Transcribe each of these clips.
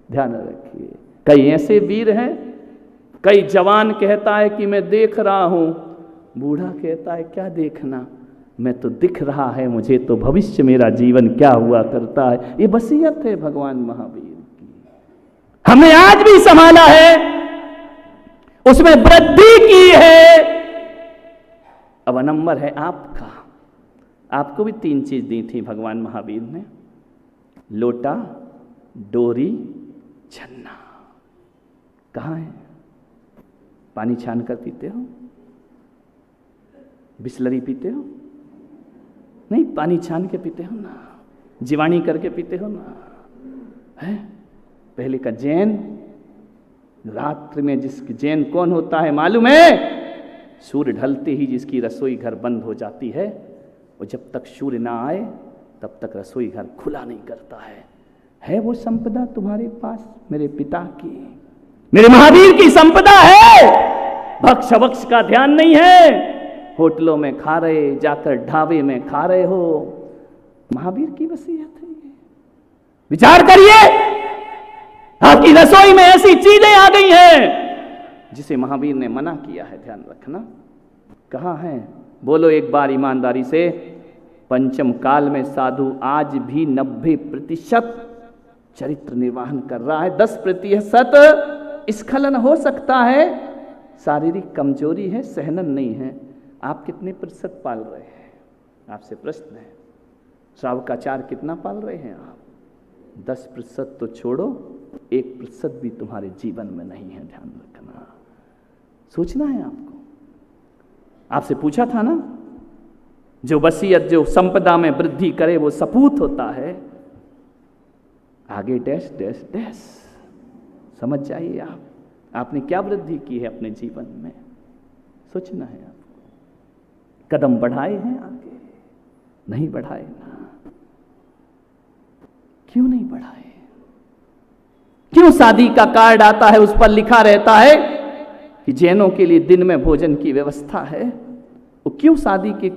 ध्यान रखिए। कई ऐसे वीर हैं, कई जवान कहता है कि मैं देख रहा हूं, बूढ़ा कहता है क्या देखना, मैं तो दिख रहा है मुझे तो भविष्य मेरा जीवन क्या हुआ करता है। ये वसीयत है भगवान महावीर की, हमने आज भी संभाला है, उसमें वृद्धि की है। अब नंबर है आपका। आपको भी 3 चीज दी थी भगवान महावीर ने, लोटा, डोरी, छन्ना। कहाँ है? पानी छान कर पीते हो? बिस्लरी पीते हो? नहीं, पानी छान के पीते हो ना, जीवानी करके पीते हो ना, है? पहले का जैन, रात्रि में जिसकी जैन कौन होता है मालूम है? सूर्य ढलते ही जिसकी रसोई घर बंद हो जाती है, वो जब तक सूर्य ना आए तब तक रसोई घर खुला नहीं करता है वो संपदा तुम्हारे पास मेरे पिता की, मेरे महावीर की संपदा है। भक्ष भक्ष का ध्यान नहीं है, होटलों में खा रहे, जाकर ढाबे में खा रहे हो। महावीर की वसीयत है, विचार करिए। आपकी रसोई में ऐसी चीजें आ गई हैं जिसे महावीर ने मना किया है, ध्यान रखना। कहाँ है? बोलो एक बार ईमानदारी से। पंचम काल में साधु आज भी 90% चरित्र निर्वाहन कर रहा है, 10% स्खलन हो सकता है, शारीरिक कमजोरी है, सहनन नहीं है। आप कितने प्रतिशत पाल रहे हैं? आपसे प्रश्न है। श्रावकाचार कितना पाल रहे हैं आप? 10% तो छोड़ो, 1% भी तुम्हारे जीवन में नहीं है, ध्यान रखना। सोचना है आपको। आपसे पूछा था ना, जो वसीयत, जो संपदा में वृद्धि करे वो सपूत होता है। आगे डैश डैश डैश, समझ जाइए आप, आपने क्या वृद्धि की है अपने जीवन में, सोचना है आपको। कदम बढ़ाए हैं आगे? नहीं बढ़ाए ना। क्यों नहीं बढ़ाए? क्यों शादी का कार्ड आता है उस पर लिखा रहता है कि जैनों के लिए दिन में भोजन की व्यवस्था है? वो क्यों शादी के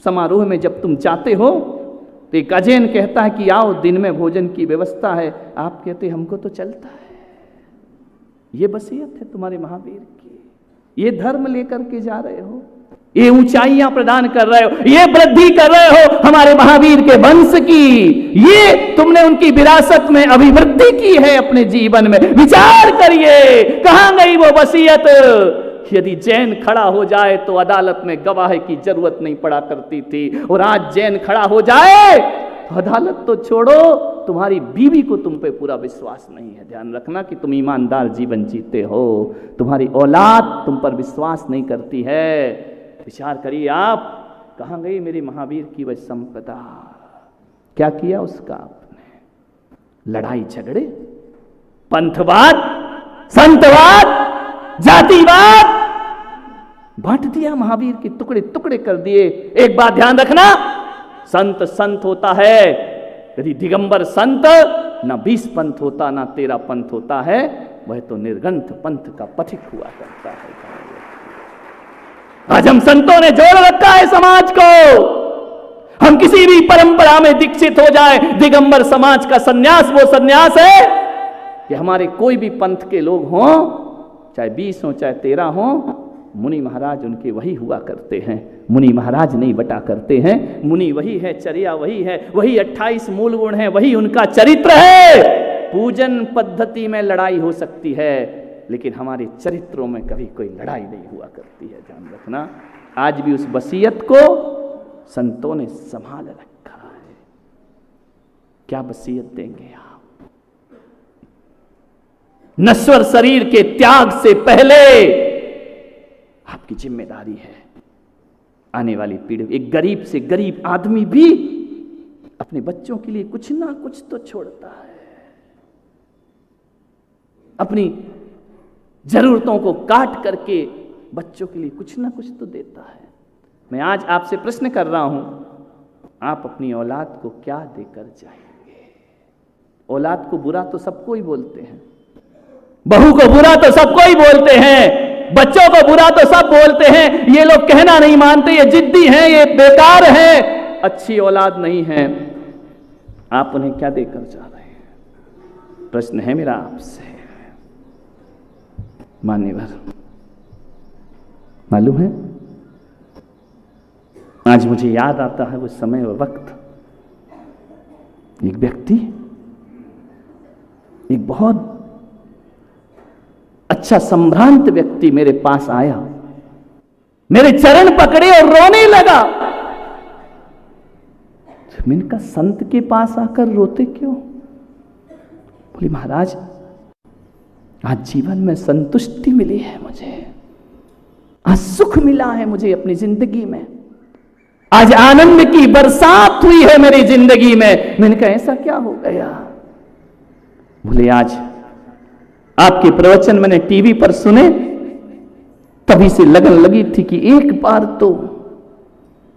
समारोह में जब तुम जाते हो तो एक अजैन कहता है कि आओ दिन में भोजन की व्यवस्था है, आप कहते हमको तो चलता है। ये वसीयत है तुम्हारे महावीर की। ये धर्म लेकर के जा रहे हो, ये ऊंचाइयां प्रदान कर रहे हो, ये वृद्धि कर रहे हो हमारे महावीर के वंश की। ये तुमने उनकी विरासत में अभिवृद्धि की है अपने जीवन में। विचार करिए, कहां गई वो वसीयत? यदि जैन खड़ा हो जाए तो अदालत में गवाह की जरूरत नहीं पड़ा करती थी, और आज जैन खड़ा हो जाए तो अदालत तो छोड़ो, तुम्हारी बीवी को तुम पे पूरा विश्वास नहीं है। ध्यान रखना कि तुम ईमानदार जीवन जीते हो, तुम्हारी औलाद तुम पर विश्वास नहीं करती है। विचार करिए आप, कहां गई मेरे महावीर की वह संपदा? क्या किया उसका आपने? लड़ाई झगड़े, पंथवाद, संतवाद, जातिवाद बांट दिया, महावीर के टुकड़े टुकड़े कर दिए। एक बात ध्यान रखना, संत संत होता है, यदि दिगंबर संत ना 20 पंथ होता ना 13 पंथ होता है, वह तो निर्ग्रंथ पंथ का पथिक हुआ करता है। आज हम संतों ने जोड़ रखा है समाज को। हम किसी भी परंपरा में दीक्षित हो जाए, दिगंबर समाज का सन्यास वो सन्यास है कि हमारे कोई भी पंथ के लोग हों, चाहे 20 हो चाहे 13 हो, मुनि महाराज उनके वही हुआ करते हैं। मुनि महाराज नहीं बटा करते हैं। मुनि वही है, चर्या वही है, वही 28 मूल गुण है, वही उनका चरित्र है। पूजन पद्धति में लड़ाई हो सकती है, लेकिन हमारे चरित्रों में कभी कोई लड़ाई नहीं हुआ करती है। ध्यान रखना, आज भी उस वसीयत को संतों ने संभाल रखा है। क्या वसीयत देंगे आप? नश्वर शरीर के त्याग से पहले आपकी जिम्मेदारी है आने वाली पीढ़ी। एक गरीब से गरीब आदमी भी अपने बच्चों के लिए कुछ ना कुछ तो छोड़ता है, अपनी जरूरतों को काट करके बच्चों के लिए कुछ ना कुछ तो देता है। मैं आज आपसे प्रश्न कर रहा हूं, आप अपनी औलाद को क्या देकर जाएंगे? औलाद को बुरा तो सबको ही बोलते हैं, बहू को बुरा तो सबको ही बोलते हैं, बच्चों को बुरा तो सब बोलते हैं। ये लोग कहना नहीं मानते, ये जिद्दी हैं, ये बेकार हैं, अच्छी औलाद नहीं है। आप उन्हें क्या देकर जा रहे हैं? प्रश्न है मेरा आपसे, मान्यवर, मालूम है आज मुझे याद आता है वो समय और वक्त, एक व्यक्ति, एक बहुत अच्छा संभ्रांत व्यक्ति मेरे पास आया, मेरे चरण पकड़े और रोने लगा। मैंने कहा संत के पास आकर रोते क्यों? बोले महाराज आज जीवन में संतुष्टि मिली है मुझे, आज सुख मिला है मुझे अपनी जिंदगी में, आज आनंद की बरसात हुई है मेरी जिंदगी में। मैंने कहा ऐसा क्या हो गया? बोले आज आपके प्रवचन मैंने टीवी पर सुने, तभी से लगन लगी थी कि एक बार तो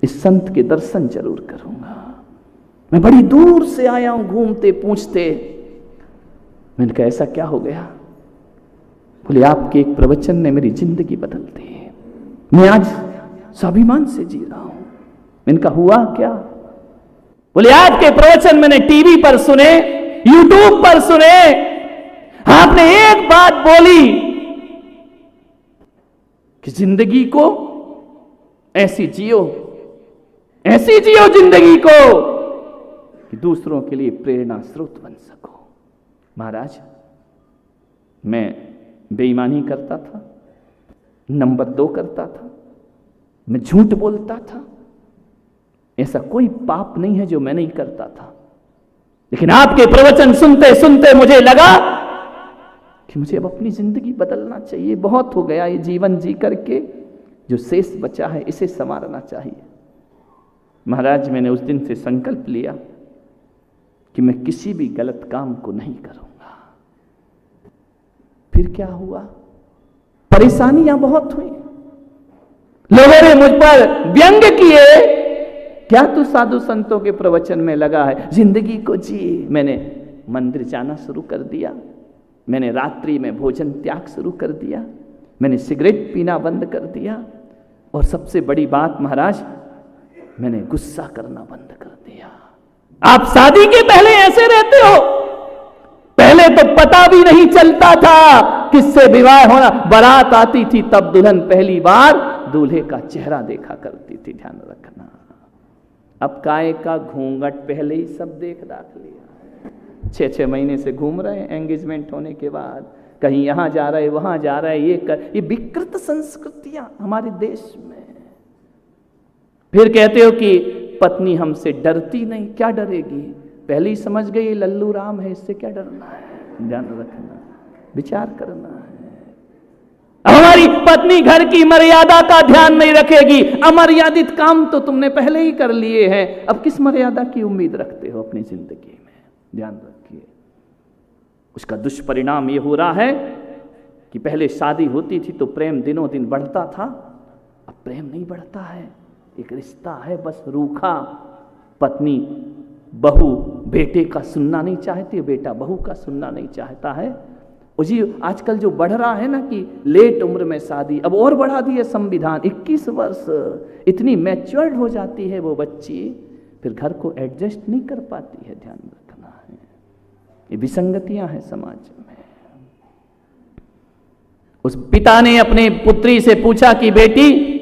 इस संत के दर्शन जरूर करूंगा। मैं बड़ी दूर से आया हूं घूमते पूछते। मैंने कहा ऐसा क्या हो गया? बोले आपके एक प्रवचन ने मेरी जिंदगी बदल दी, मैं आज स्वाभिमान से जी रहा हूं। मैंने कहा हुआ क्या? बोले आपके प्रवचन मैंने टीवी पर सुने, यूट्यूब पर सुने, आपने एक बात बोली कि जिंदगी को ऐसी जियो जिंदगी को कि दूसरों के लिए प्रेरणा स्रोत बन सको। महाराज मैं बेईमानी करता था, नंबर 2 करता था, मैं झूठ बोलता था, ऐसा कोई पाप नहीं है जो मैं नहीं करता था, लेकिन आपके प्रवचन सुनते सुनते मुझे लगा कि मुझे अब अपनी जिंदगी बदलना चाहिए। बहुत हो गया ये जीवन जी करके, जो शेष बचा है इसे संवारना चाहिए। महाराज मैंने उस दिन से संकल्प लिया कि मैं किसी भी गलत काम को नहीं करूंगा। फिर क्या हुआ? परेशानियां बहुत हुई, लोगों ने मुझ पर व्यंग किए, क्या तू साधु संतों के प्रवचन में लगा है, जिंदगी को जी। मैंने मंदिर जाना शुरू कर दिया, मैंने रात्रि में भोजन त्याग शुरू कर दिया, मैंने सिगरेट पीना बंद कर दिया, और सबसे बड़ी बात महाराज मैंने गुस्सा करना बंद कर दिया। आप शादी के पहले ऐसे रहते हो? पहले तो पता भी नहीं चलता था किससे विवाह होना। बारात आती थी तब दुल्हन पहली बार दूल्हे का चेहरा देखा करती थी, ध्यान रखना। अब काय का घूंघट पहले ही सब देख दाख लिया। 6-6 महीने से घूम रहे हैं एंगेजमेंट होने के बाद, कहीं यहां जा रहे वहां जा रहे, ये विकृत संस्कृतियां हमारे देश में। फिर कहते हो कि पत्नी हमसे डरती नहीं, क्या डरेगी? पहले ही समझ गई लल्लू राम है, इससे क्या डरना है। ध्यान रखना, विचार करना है। हमारी पत्नी घर की मर्यादा का ध्यान नहीं रखेगी, अमर्यादित काम तो तुमने पहले ही कर लिए हैं, अब किस मर्यादा की उम्मीद रखते हो अपनी जिंदगी में? ध्यान रखिए। उसका दुष्परिणाम यह हो रहा है कि पहले शादी होती थी तो प्रेम दिनों दिन बढ़ता था, अब प्रेम नहीं बढ़ता है, एक रिश्ता है बस रूखा। पत्नी बहू बेटे का सुनना नहीं चाहती, बेटा बहू का सुनना नहीं चाहता है। और जी आजकल जो बढ़ रहा है ना कि लेट उम्र में शादी, अब और बढ़ा दी है संविधान, 21 वर्ष, इतनी मैच्योर्ड हो जाती है वो बच्ची, फिर घर को एडजस्ट नहीं कर पाती है। ध्यान रखना है, ये विसंगतियां हैं समाज में। उस पिता ने अपने पुत्री से पूछा कि बेटी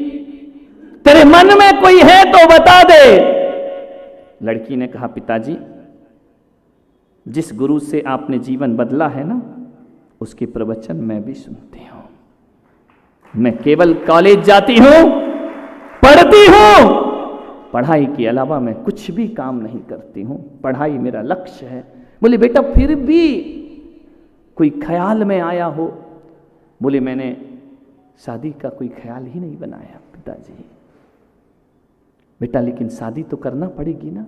तेरे मन में कोई है तो बता दे। लड़की ने कहा पिताजी जिस गुरु से आपने जीवन बदला है ना, उसके प्रवचन मैं भी सुनती हूं। मैं केवल कॉलेज जाती हूं, पढ़ती हूं, पढ़ाई के अलावा मैं कुछ भी काम नहीं करती हूं, पढ़ाई मेरा लक्ष्य है। बोले बेटा फिर भी कोई ख्याल में आया हो? बोले मैंने शादी का कोई ख्याल ही नहीं बनाया पिताजी। बेटा लेकिन शादी तो करना पड़ेगी ना?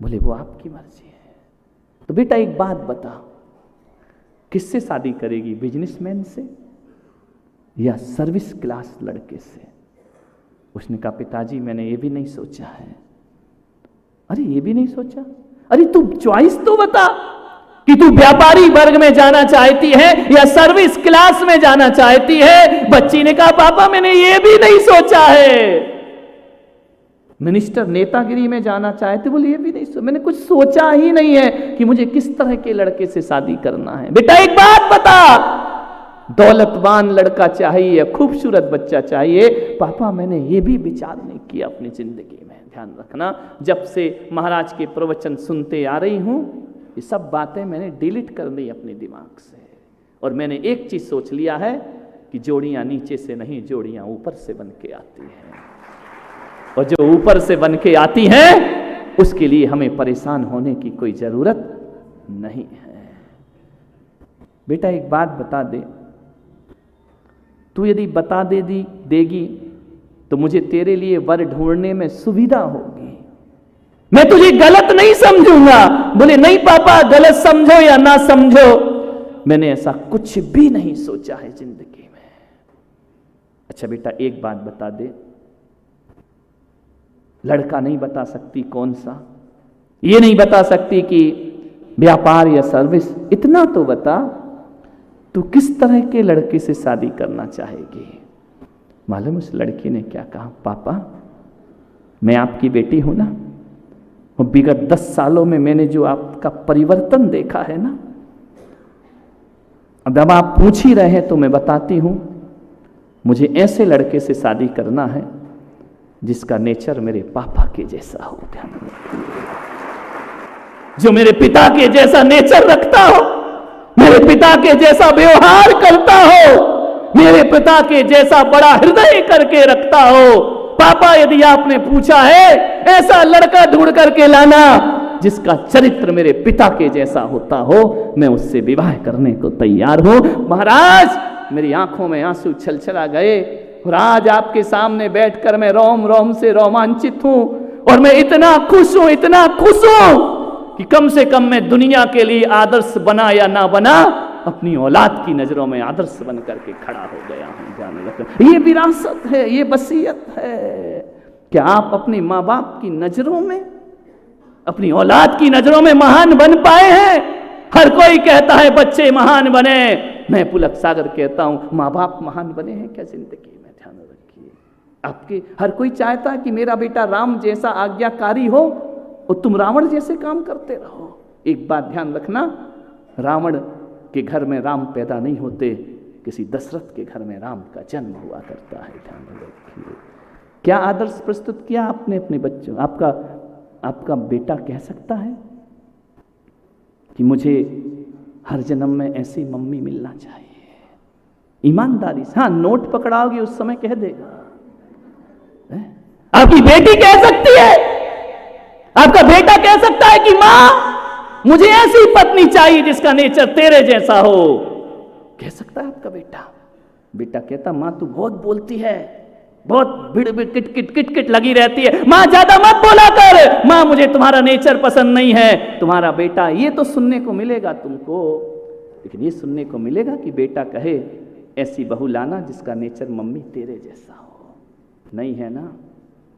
बोले वो आपकी मर्जी है। तो बेटा एक बात बता, किससे शादी करेगी, बिजनेसमैन से या सर्विस क्लास लड़के से? उसने कहा पिताजी मैंने ये भी नहीं सोचा है। अरे ये भी नहीं सोचा? अरे तू चॉइस तो बता कि तू व्यापारी वर्ग में जाना चाहती है या सर्विस क्लास में जाना चाहती है। बच्ची ने कहा पापा मैंने ये भी नहीं सोचा है। मिनिस्टर नेतागिरी में जाना चाहते, बोले ये भी नहीं मैंने कुछ सोचा ही नहीं है कि मुझे किस तरह के लड़के से शादी करना है। बेटा एक बात बता, दौलतवान लड़का चाहिए, खूबसूरत बच्चा चाहिए? पापा मैंने ये भी विचार नहीं किया अपनी जिंदगी में। ध्यान रखना, जब से महाराज के प्रवचन सुनते आ रही हूं, ये सब बातें मैंने डिलीट कर दी अपने दिमाग से, और मैंने एक चीज सोच लिया है कि जोड़ियां नीचे से नहीं, जोड़ियां ऊपर से बन के आती हैं, और जो ऊपर से बन के आती हैं उसके लिए हमें परेशान होने की कोई जरूरत नहीं है। बेटा एक बात बता दे, तू यदि बता देगी तो मुझे तेरे लिए वर ढूंढने में सुविधा होगी, मैं तुझे गलत नहीं समझूंगा। बोले नहीं पापा, गलत समझो या ना समझो, मैंने ऐसा कुछ भी नहीं सोचा है जिंदगी में। अच्छा बेटा एक बात बता दे, लड़का नहीं बता सकती कौन सा, ये नहीं बता सकती कि व्यापार या सर्विस, इतना तो बता तू किस तरह के लड़के से शादी करना चाहेगी? मालूम उस लड़की ने क्या कहा? पापा मैं आपकी बेटी हूं ना, और विगत 10 सालों में मैंने जो आपका परिवर्तन देखा है ना, अब आप पूछ ही रहे हैं तो मैं बताती हूं, मुझे ऐसे लड़के से शादी करना है जिसका नेचर मेरे पापा के जैसा हो। ध्यान रखिए, जो मेरे पिता के जैसा नेचर रखता हो, मेरे पिता के जैसा व्यवहार करता हो, मेरे पिता के जैसा बड़ा हृदय करके रखता हो। पापा यदि आपने पूछा है, ऐसा लड़का ढूंढ करके लाना जिसका चरित्र मेरे पिता के जैसा होता हो, मैं उससे विवाह करने को तैयार हूं। महाराज मेरी आंखों में आंसू छलछला गए, और आज आपके सामने बैठकर मैं रोम रोम से रोमांचित हूं, और मैं इतना खुश हूं, इतना खुश हूं कि कम से कम मैं दुनिया के लिए आदर्श बना या ना बना, अपनी औलाद की नजरों में आदर्श बन करके खड़ा हो गया हूं। ध्यान रखना, ये विरासत है, ये वसीयत है। क्या आप अपने माँ बाप की नजरों में, अपनी औलाद की नजरों में महान बन पाए हैं? हर कोई कहता है बच्चे महान बने, मैं पुलक सागर कहता हूं माँ बाप महान बने हैं क्या जिंदगी में? ध्यान रखिए, आपके हर कोई चाहता है कि मेरा बेटा राम जैसा आज्ञाकारी हो और तुम रावण जैसे काम करते रहो। एक बात ध्यान रखना, रावण के घर में राम पैदा नहीं होते, किसी दशरथ के घर में राम का जन्म हुआ करता है। ध्यान रखिए, क्या आदर्श प्रस्तुत किया आपने अपने बच्चों? आपका बेटा कह सकता है कि मुझे हर जन्म में ऐसी मम्मी मिलना चाहिए? ईमानदारी से, हाँ नोट पकड़ाओगे उस समय कह देगा। आपकी बेटी कह सकती है, आपका बेटा कह सकता है कि मां मुझे ऐसी पत्नी चाहिए जिसका नेचर तेरे जैसा हो, कह सकता है आपका बेटा। बेटा कहता मां तू बहुत बोलती है, बहुत भिड़ भिड़ किट किट किट किट लगी रहती है, मां ज्यादा मत बोला कर, मां मुझे तुम्हारा नेचर पसंद नहीं है। तुम्हारा बेटा ये तो सुनने को मिलेगा तुमको, लेकिन ये सुनने को मिलेगा कि बेटा कहे ऐसी बहू लाना जिसका नेचर मम्मी तेरे जैसा हो। नहीं है ना,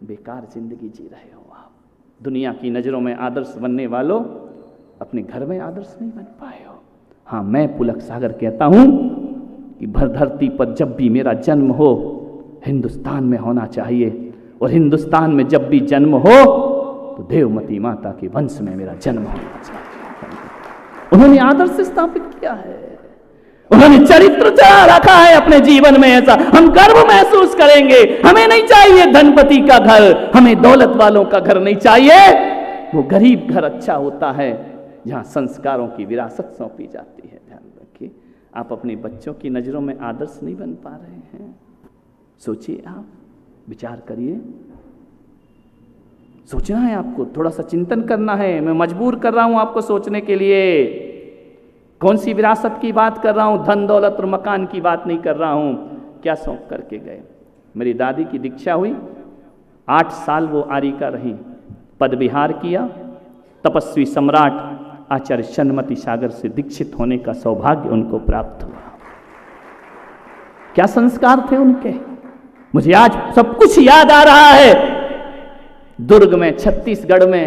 बेकार जिंदगी जी रहे हो आप। दुनिया की नजरों में आदर्श बनने वालों, अपने घर में आदर्श नहीं बन पाए हो। हाँ मैं पुलक सागर कहता हूं कि भर धरती पर जब भी मेरा जन्म हो हिंदुस्तान में होना चाहिए, और हिंदुस्तान में जब भी जन्म हो तो देवमती माता के वंश में मेरा जन्म होना चाहिए। उन्होंने आदर्श स्थापित किया है, उन्होंने चरित्र रखा है अपने जीवन में। ऐसा हम गर्व महसूस करेंगे। हमें नहीं चाहिए धनपति का घर, हमें दौलत वालों का घर नहीं चाहिए। वो गरीब घर अच्छा होता है जहां संस्कारों की विरासत सौंपी जाती है। ध्यान रखिए, आप अपने बच्चों की नजरों में आदर्श नहीं बन पा रहे हैं। सोचिए, आप विचार करिए, सोचना है आपको, थोड़ा सा चिंतन करना है। मैं मजबूर कर रहा हूं आपको सोचने के लिए। कौन सी विरासत की बात कर रहा हूं? धन दौलत और मकान की बात नहीं कर रहा हूं। क्या सौंप करके गए? मेरी दादी की दीक्षा हुई, 8 साल वो आरिका रही, पद विहार किया, तपस्वी सम्राट आचार्य शनमती सागर से दीक्षित होने का सौभाग्य उनको प्राप्त हुआ। क्या संस्कार थे उनके, मुझे आज सब कुछ याद आ रहा है। दुर्ग में, छत्तीसगढ़ में,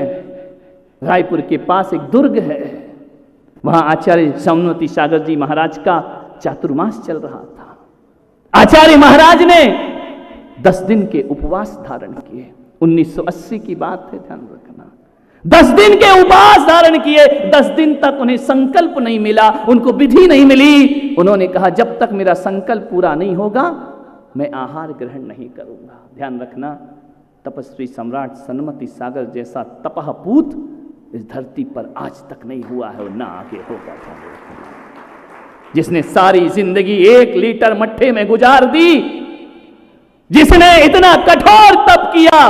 रायपुर के पास एक दुर्ग है, वहां आचार्य शनमती सागर जी महाराज का चातुर्मास चल रहा था। आचार्य महाराज ने 10 दिन के उपवास धारण किए, 1980 की बात है, ध्यान रखना। 10 दिन के उपवास धारण किए, 10 दिन तक उन्हें संकल्प नहीं मिला, उनको विधि नहीं मिली। उन्होंने कहा जब तक मेरा संकल्प पूरा नहीं होगा मैं आहार ग्रहण नहीं करूंगा। ध्यान रखना, तपस्वी सम्राट सनमति सागर जैसा तपहपूत इस धरती पर आज तक नहीं हुआ है और ना आगे होगा। जिसने सारी जिंदगी 1 लीटर मट्ठे में गुजार दी, जिसने इतना कठोर तप किया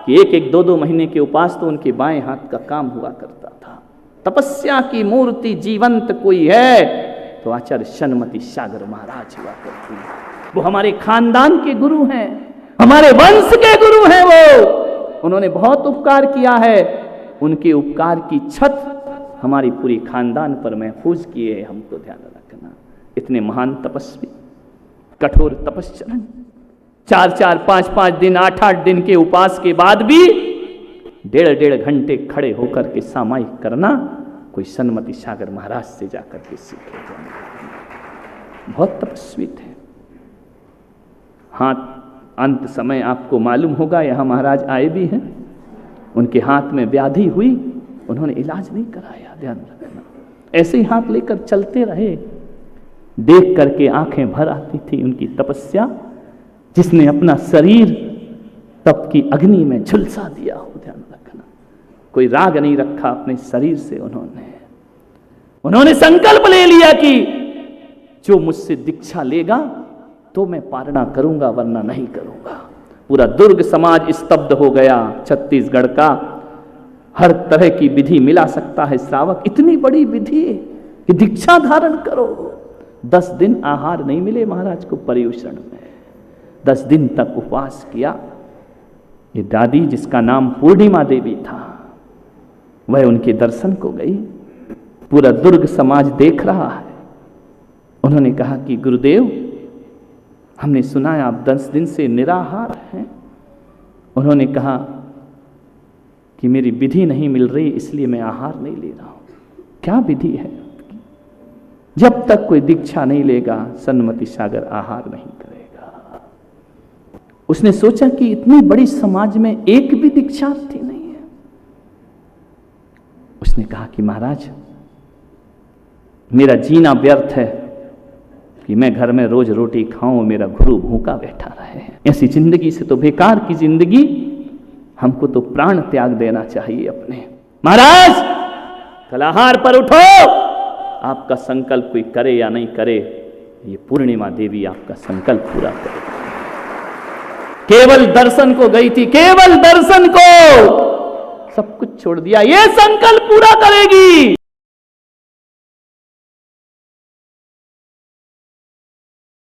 कि 1-2 महीने के उपवास तो उनके बाएं हाथ का काम हुआ करता था। तपस्या की मूर्ति जीवंत कोई है तो आचार्य सनमति सागर महाराज हुआ करते हैं। वो हमारे खानदान के गुरु हैं, हमारे वंश के गुरु हैं। वो उन्होंने बहुत उपकार किया है, उनके उपकार की छत हमारी पूरी खानदान पर महफूज किए, हमको ध्यान रखना। इतने महान तपस्वी, कठोर तपस्चरण, 4-4, 5-5 दिन, 8-8 दिन के उपवास के बाद भी 1.5 घंटे खड़े होकर के सामायिक करना कोई सनमति सागर महाराज से जाकर के सीखे। बहुत तपस्वी थे। हाथ अंत समय आपको मालूम होगा, यहां महाराज आए भी हैं, उनके हाथ में व्याधि हुई, उन्होंने इलाज नहीं कराया। ध्यान रखना, ऐसे ही हाथ लेकर चलते रहे। देख करके आंखें भर आती थी उनकी तपस्या, जिसने अपना शरीर तप की अग्नि में झुलसा दिया हो। ध्यान रखना, कोई राग नहीं रखा अपने शरीर से। उन्होंने संकल्प ले लिया कि जो मुझसे दीक्षा लेगा तो मैं पारणा करूंगा, वरना नहीं करूंगा। पूरा दुर्ग समाज स्तब्ध हो गया। छत्तीसगढ़ का हर तरह की विधि मिला सकता है श्रावक, इतनी बड़ी विधि कि दीक्षा धारण करो। 10 दिन आहार नहीं मिले महाराज को पर्युषण में, 10 दिन तक उपवास किया। ये दादी जिसका नाम पूर्णिमा देवी था, वह उनके दर्शन को गई। पूरा दुर्ग समाज देख रहा है। उन्होंने कहा कि गुरुदेव, हमने सुना है आप 10 दिन से निराहार हैं। उन्होंने कहा कि मेरी विधि नहीं मिल रही, इसलिए मैं आहार नहीं ले रहा हूं। क्या विधि है? जब तक कोई दीक्षा नहीं लेगा सनमति सागर आहार नहीं करेगा। उसने सोचा कि इतनी बड़ी समाज में एक भी दीक्षार्थी नहीं है। उसने कहा कि महाराज, मेरा जीना व्यर्थ है कि मैं घर में रोज रोटी खाऊं, मेरा गुरु भूखा बैठा रहे। ऐसी जिंदगी से तो बेकार की जिंदगी, हमको तो प्राण त्याग देना चाहिए अपने। महाराज, कल आहार पर उठो। आपका संकल्प कोई करे या नहीं करे, ये पूर्णिमा देवी आपका संकल्प पूरा करेगी। केवल दर्शन को गई थी, केवल दर्शन को, सब कुछ छोड़ दिया, ये संकल्प पूरा करेगी।